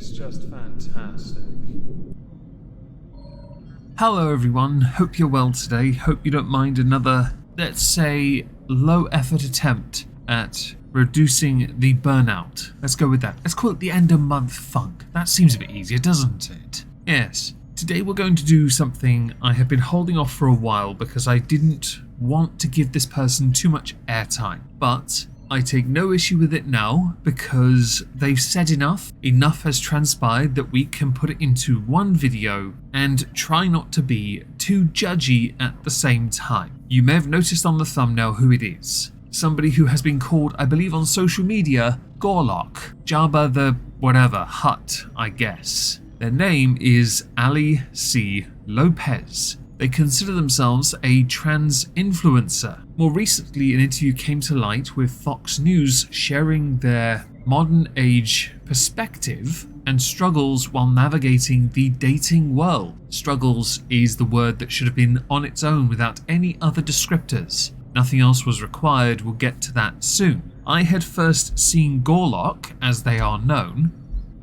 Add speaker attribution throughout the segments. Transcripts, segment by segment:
Speaker 1: is just fantastic.
Speaker 2: Hello everyone, hope you're well today. Hope you don't mind another, let's say, low-effort attempt at reducing the burnout. Let's go with that. Let's call it the end of month funk. That seems a bit easier, doesn't it? Yes. Today we're going to do something I have been holding off for a while because I didn't want to give this person too much airtime. But I take no issue with it now because they've said enough. Enough has transpired that we can put it into one video and try not to be too judgy at the same time. You may have noticed on the thumbnail who it is. Somebody who has been called, I believe on social media, Gorlock. Jabba the whatever, Hutt, I guess. Their name is Ali C. Lopez. They consider themselves a trans influencer. More recently, an interview came to light with Fox News sharing their modern age perspective and struggles while navigating the dating world. Struggles is the word that should have been on its own without any other descriptors. Nothing else was required, we'll get to that soon. I had first seen Gorlock, as they are known,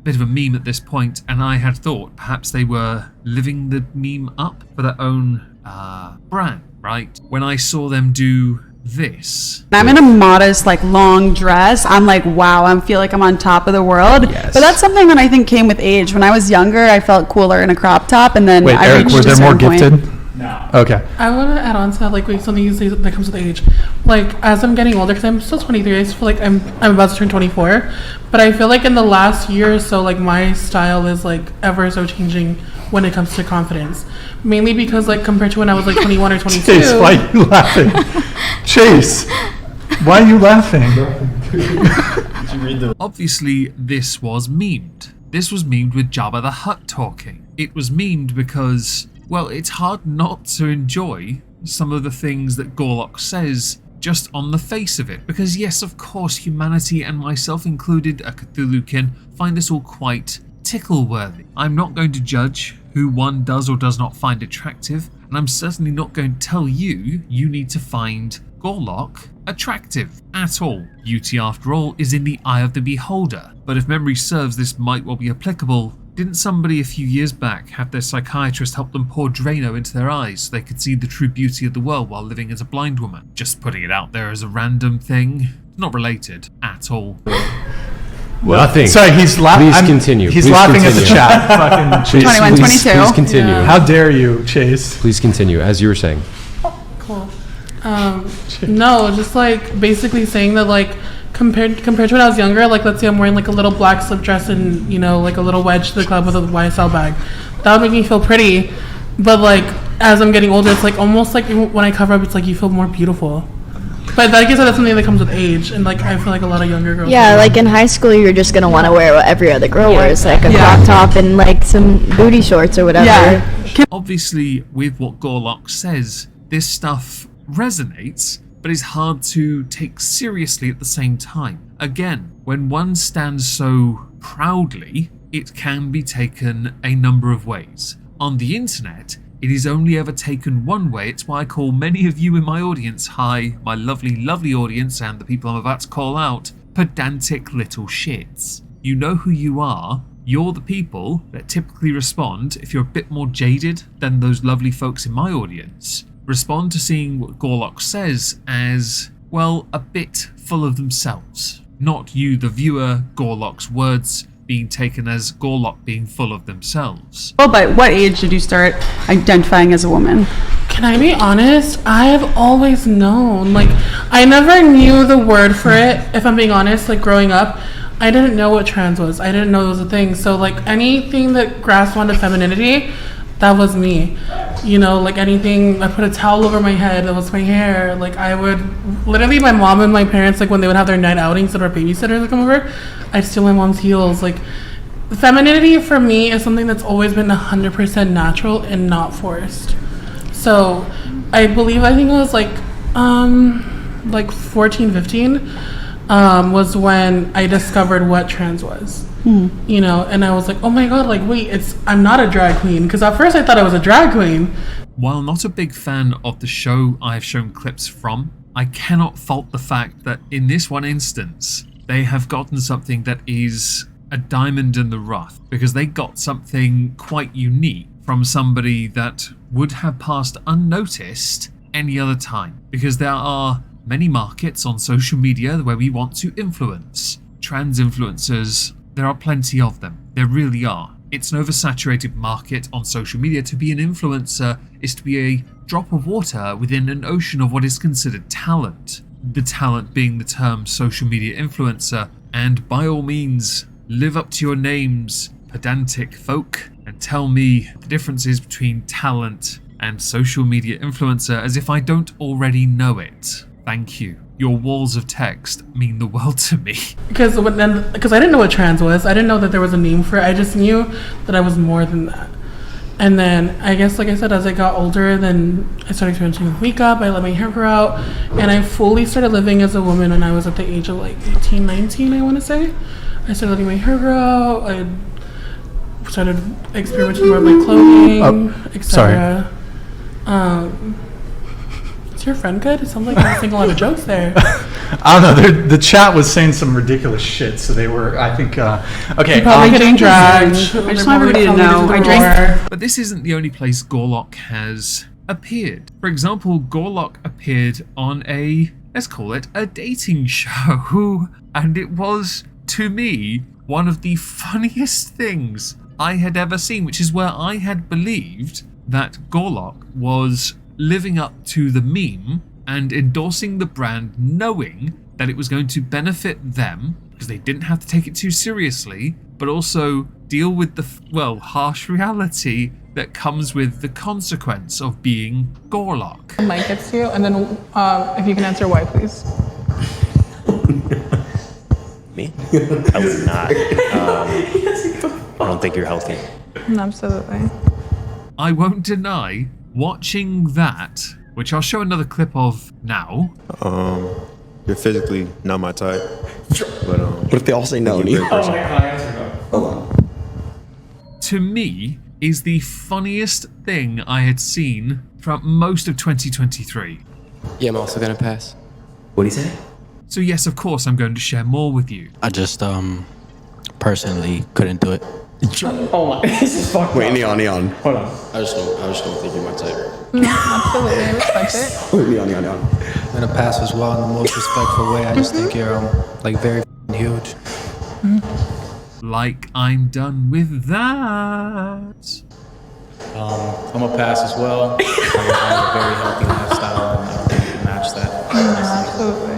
Speaker 2: bit of a meme at this point, and I had thought perhaps they were living the meme up for their own brand, right? When I saw them do this.
Speaker 3: I'm in a modest, long dress. I'm like, wow, I feel like I'm on top of the world.
Speaker 4: Yes.
Speaker 3: But that's something that I think came with age. When I was younger, I felt cooler in a crop top, and then I
Speaker 4: Eric,
Speaker 3: reached
Speaker 4: were
Speaker 3: a
Speaker 4: there more
Speaker 3: certain
Speaker 4: gifted?
Speaker 3: point.
Speaker 5: No.
Speaker 4: Okay.
Speaker 5: I want to add on to that, something you say that comes with age. As I'm getting older, because I'm still 23, I feel like I'm about to turn 24. But I feel like in the last year or so, my style is, ever so changing when it comes to confidence. Mainly because, compared to when I was, 21 or 22.
Speaker 4: Chase, why are you laughing? Chase, why are you laughing?
Speaker 6: Did you read the...
Speaker 2: Obviously, this was memed. This was memed with Jabba the Hutt talking. It was memed because, well, it's hard not to enjoy some of the things that Gorlock says just on the face of it. Because yes, of course, humanity and myself included, a Cthulhukin, find this all quite tickle-worthy. I'm not going to judge who one does or does not find attractive, and I'm certainly not going to tell you need to find Gorlock attractive at all. Beauty, after all, is in the eye of the beholder. But if memory serves, this might well be applicable. Didn't somebody a few years back have their psychiatrist help them pour Drano into their eyes so they could see the true beauty of the world while living as a blind woman? Just putting it out there as a random thing. Not related at all.
Speaker 4: Well,
Speaker 6: Nothing.
Speaker 4: Sorry, he's laughing.
Speaker 6: Please continue.
Speaker 4: He's
Speaker 6: Please
Speaker 4: laughing
Speaker 6: continue.
Speaker 4: at the chat. Fucking Chase.
Speaker 3: 21, 22.
Speaker 6: Please continue.
Speaker 3: Yeah.
Speaker 4: How dare you, Chase?
Speaker 6: Please continue, as you were saying.
Speaker 5: Cool. No, just basically saying that compared to when I was younger, let's say I'm wearing a little black slip dress and a little wedge to the club with a YSL bag, that would make me feel pretty. But as I'm getting older, it's almost when I cover up, it's you feel more beautiful. But I guess that's something that comes with age, and I feel like a lot of younger girls.
Speaker 7: Yeah, in high school, you're just gonna want to wear what every other girl wears, a crop top and some booty shorts or whatever.
Speaker 3: Yeah.
Speaker 2: Obviously, with what Gorlock says, this stuff resonates, but is hard to take seriously at the same time. Again, when one stands so proudly, it can be taken a number of ways. On the internet, it is only ever taken one way. It's why I call many of you in my audience, hi, my lovely, lovely audience, and the people I'm about to call out, pedantic little shits. You know who you are. You're the people that typically respond, if you're a bit more jaded than those lovely folks in my audience, respond to seeing what Gorlock says as, well, a bit full of themselves. Not you, the viewer, Gorlock's words being taken as Gorlock being full of themselves.
Speaker 3: Well, but what age did you start identifying as a woman?
Speaker 5: Can I be honest? I have always known. I never knew the word for it, if I'm being honest. Growing up, I didn't know what trans was. I didn't know it was a thing. So, anything that grasped onto femininity, that was me. Anything, I put a towel over my head, that was my hair. I would, literally my mom and my parents, when they would have their night outings that our babysitters would come over, I'd steal my mom's heels. Femininity for me is something that's always been 100% natural and not forced. So, I think it was 14, 15, was when I discovered what trans was. And I was oh my god, wait, I'm not a drag queen, because at first I thought I was a drag queen.
Speaker 2: While not a big fan of the show I have shown clips from, I cannot fault the fact that in this one instance, they have gotten something that is a diamond in the rough because they got something quite unique from somebody that would have passed unnoticed any other time. Because there are many markets on social media where we want to influence. Trans influencers, there are plenty of them. There really are. It's an oversaturated market on social media. To be an influencer is to be a drop of water within an ocean of what is considered talent. The talent being the term social media influencer. And by all means, live up to your names, pedantic folk, and tell me the differences between talent and social media influencer as if I don't already know it. Thank you. Your walls of text mean the world to me.
Speaker 5: Because I didn't know what trans was. I didn't know that there was a name for it. I just knew that I was more than that. And then I guess, like I said, as I got older, then I started experimenting with makeup. I let my hair grow out, and I fully started living as a woman when I was at the age of like 18, 19, I want to say. I started letting my hair grow out. I started experimenting more with my clothing, etc. Is your friend good? It sounds like you're saying a lot of jokes there.
Speaker 4: I don't know. The chat was saying some ridiculous shit, so they were, I think, okay.
Speaker 5: Probably getting dragged.
Speaker 3: I just want everybody to know. I drank.
Speaker 2: But this isn't the only place Gorlock has appeared. For example, Gorlock appeared on let's call it a dating show. And it was, to me, one of the funniest things I had ever seen, which is where I had believed that Gorlock was living up to the meme and endorsing the brand, knowing that it was going to benefit them because they didn't have to take it too seriously, but also deal with the, harsh reality that comes with the consequence of being Gorlock.
Speaker 5: Mike gets to you, and then if you can answer why, please.
Speaker 8: Me? I would not. I don't think you're healthy.
Speaker 5: Absolutely.
Speaker 2: I won't deny watching that, which I'll show another clip of now.
Speaker 9: You're physically not my type. But
Speaker 10: what if they all say no?
Speaker 2: To me, is the funniest thing I had seen throughout most of 2023.
Speaker 11: Yeah, I'm also gonna pass.
Speaker 10: What do you say?
Speaker 2: So yes, of course, I'm going to share more with you.
Speaker 11: I just personally couldn't do it.
Speaker 10: Oh my! This is fucked. Wait, Neon.
Speaker 11: Hold on. I just don't think you're my type.
Speaker 5: Absolutely, I respect it.
Speaker 10: Wait, Neon.
Speaker 11: I'm gonna pass as well in the most respectful way. I just think you're very huge.
Speaker 2: Like I'm done with that.
Speaker 12: I'm a pass as well. I have a very healthy lifestyle, and I don't think you can match that.
Speaker 5: Absolutely.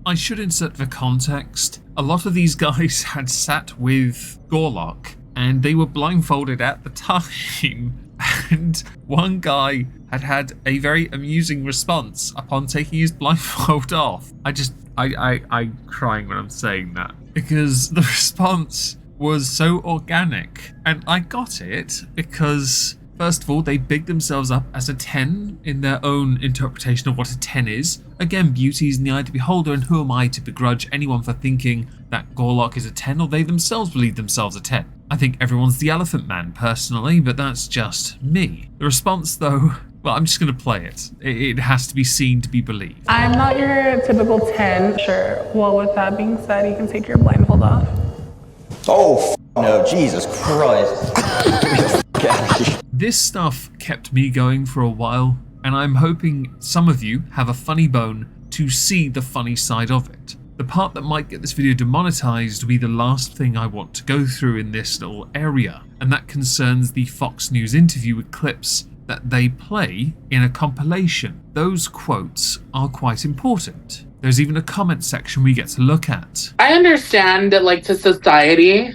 Speaker 2: I should insert for context. A lot of these guys had sat with Gorlock and they were blindfolded at the time. And one guy had a very amusing response upon taking his blindfold off. I'm crying when I'm saying that because the response was so organic. And I got it because, first of all, they bigged themselves up as a 10 in their own interpretation of what a 10 is. Again, beauty is in the eye of the beholder, and who am I to begrudge anyone for thinking that Gorlock is a 10 or they themselves believe themselves a 10. I think everyone's the Elephant Man, personally, but that's just me. The response, though, well, I'm just going to play it. It has to be seen to be believed.
Speaker 5: I'm not your typical 10. Sure. Well, with that being said, you can take your blindfold off.
Speaker 10: Oh, no, Jesus Christ.
Speaker 2: This stuff kept me going for a while, and I'm hoping some of you have a funny bone to see the funny side of it. The part that might get this video demonetized will be the last thing I want to go through in this little area, and that concerns the Fox News interview with clips that they play in a compilation. Those quotes are quite important. There's even a comment section we get to look at.
Speaker 5: I understand that, to society,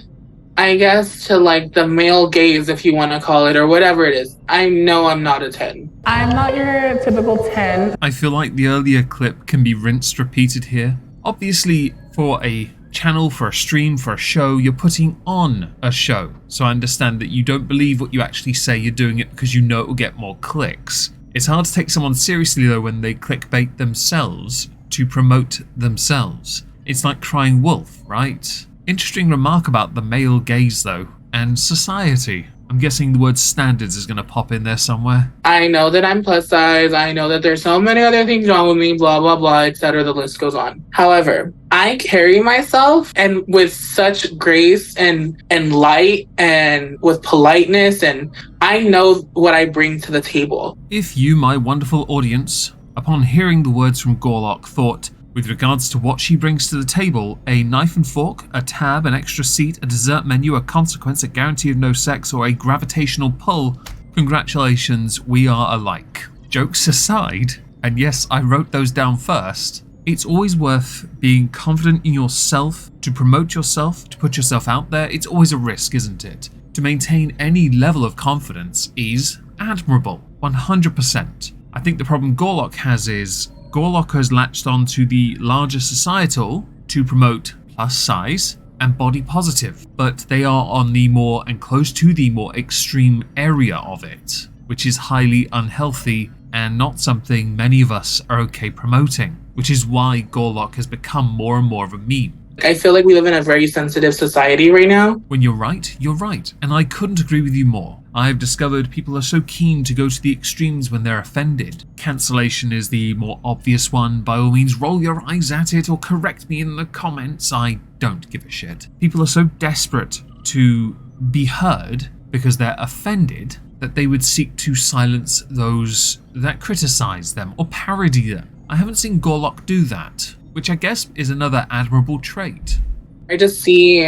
Speaker 5: I guess, to the male gaze, if you want to call it, or whatever it is, I know I'm not a 10. I'm not your typical 10.
Speaker 2: I feel like the earlier clip can be rinsed, repeated here. Obviously, for a channel, for a stream, for a show, you're putting on a show. So I understand that you don't believe what you actually say, you're doing it because you know it will get more clicks. It's hard to take someone seriously, though, when they clickbait themselves to promote themselves. It's like crying wolf, right? Interesting remark about the male gaze, though. and society. I'm guessing the word standards is going to pop in there somewhere.
Speaker 5: I know that I'm plus size. I know that there's so many other things wrong with me, blah, blah, blah, etc. The list goes on. However, I carry myself and with such grace and light and with politeness, and I know what I bring to the table.
Speaker 2: If you, my wonderful audience, upon hearing the words from Gorlock, thought, with regards to what she brings to the table, a knife and fork, a tab, an extra seat, a dessert menu, a consequence, a guarantee of no sex, or a gravitational pull, congratulations, we are alike. Jokes aside, and yes, I wrote those down first, it's always worth being confident in yourself, to promote yourself, to put yourself out there. It's always a risk, isn't it? To maintain any level of confidence is admirable, 100%. I think the problem Gorlock has is Gorlock has latched on to the larger societal to promote plus size and body positive, but they are on the more and close to the more extreme area of it, which is highly unhealthy and not something many of us are okay promoting, which is why Gorlock has become more and more of a meme.
Speaker 5: I feel like we live in a very sensitive society right now.
Speaker 2: When you're right, and I couldn't agree with you more. I've discovered people are so keen to go to the extremes when they're offended. Cancellation is the more obvious one. By all means, roll your eyes at it or correct me in the comments. I don't give a shit. People are so desperate to be heard because they're offended that they would seek to silence those that criticize them or parody them. I haven't seen Gorlock do that, which I guess is another admirable trait.
Speaker 5: I just see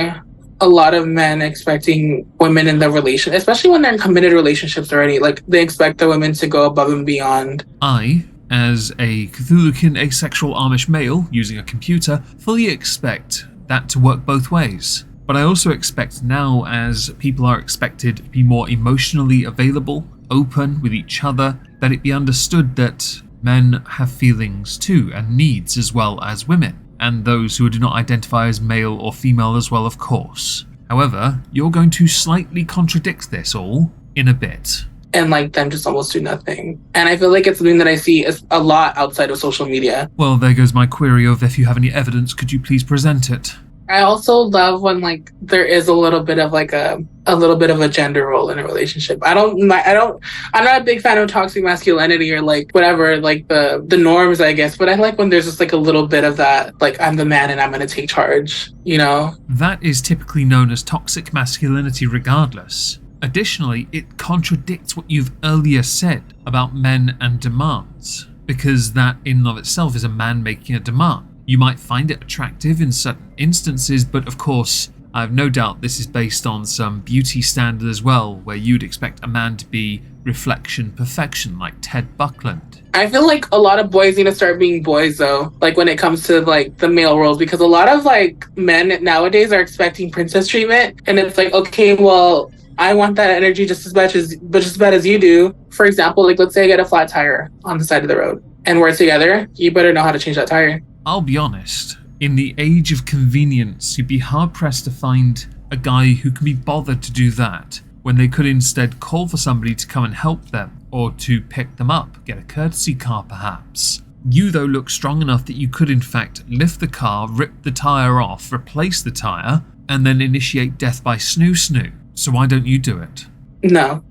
Speaker 5: a lot of men expecting women in the relation, especially when they're in committed relationships already. Like, they expect the women to go above and beyond.
Speaker 2: I, as a Cthulhuan asexual Amish male using a computer, fully expect that to work both ways. But I also expect now, as people are expected to be more emotionally available, open with each other, that it be understood that men have feelings too, and needs as well as women, and those who do not identify as male or female as well, of course. However, you're going to slightly contradict this all in a bit.
Speaker 5: And like them just almost do nothing. And I feel like it's something that I see a lot outside of social media.
Speaker 2: Well, there goes my query of if you have any evidence, could you please present it?
Speaker 5: I also love when like there is a little bit of like a little bit of a gender role in a relationship. I'm not a big fan of toxic masculinity or like whatever, like the norms, I guess, but I like when there's just like a little bit of that, like I'm the man and I'm going to take charge, you know?
Speaker 2: That is typically known as toxic masculinity regardless. Additionally, it contradicts what you've earlier said about men and demands, because that in and of itself is a man making a demand. You might find it attractive in certain instances, but of course, I have no doubt this is based on some beauty standard as well, where you'd expect a man to be reflection perfection, like Ted Buckland.
Speaker 5: I feel like a lot of boys need to start being boys though, like when it comes to like the male roles, because a lot of like men nowadays are expecting princess treatment, and it's like, okay, well, I want that energy just as bad as you do. For example, like let's say I get a flat tire on the side of the road and we're together, you better know how to change that tire.
Speaker 2: I'll be honest, in the age of convenience, you'd be hard-pressed to find a guy who can be bothered to do that, when they could instead call for somebody to come and help them, or to pick them up, get a courtesy car perhaps. You, though, look strong enough that you could in fact lift the car, rip the tyre off, replace the tyre, and then initiate death by snoo-snoo. So why don't you do it?
Speaker 5: No.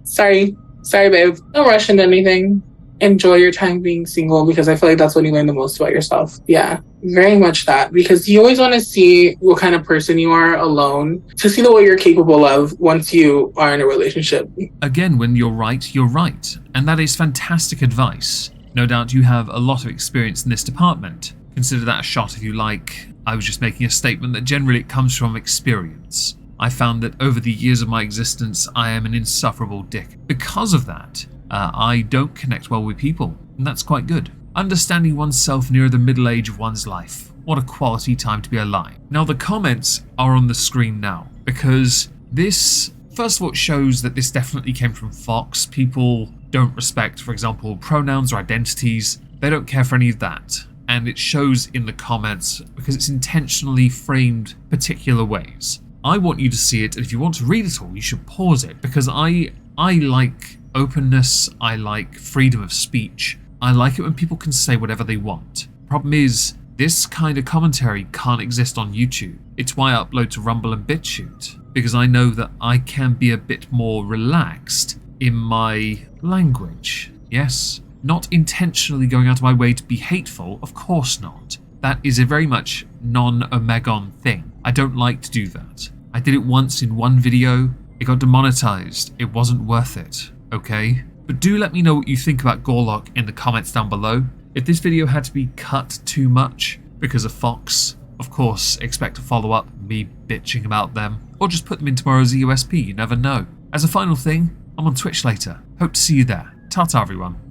Speaker 5: Sorry, babe. Don't rush into anything. Enjoy your time being single, because I feel like that's when you learn the most about yourself. Yeah, very much that, because you always want to see what kind of person you are alone to see what you're capable of once you are in a relationship.
Speaker 2: Again, when you're right, and that is fantastic advice. No doubt you have a lot of experience in this department. Consider that a shot if you like. I was just making a statement that generally it comes from experience. I found that over the years of my existence, I am an insufferable dick. Because of that, I don't connect well with people, and that's quite good. Understanding oneself near the middle age of one's life. What a quality time to be alive. Now the comments are on the screen now, because this, first of all, it shows that this definitely came from Fox. People don't respect, for example, pronouns or identities. They don't care for any of that. And it shows in the comments because it's intentionally framed particular ways. I want you to see it, and if you want to read it all, you should pause it, because I like openness, I like freedom of speech. I like it when people can say whatever they want. Problem is, this kind of commentary can't exist on YouTube. It's why I upload to Rumble and BitChute, because I know that I can be a bit more relaxed in my language. Yes, not intentionally going out of my way to be hateful, of course not. That is a very much non-Omegon thing. I don't like to do that. I did it once in one video. It got demonetized. It wasn't worth it, okay? But do let me know what you think about Gorlock in the comments down below. If this video had to be cut too much because of Fox, of course, expect a follow-up, me bitching about them, or just put them in tomorrow's EUSP, you never know. As a final thing, I'm on Twitch later. Hope to see you there. Ta-ta, everyone.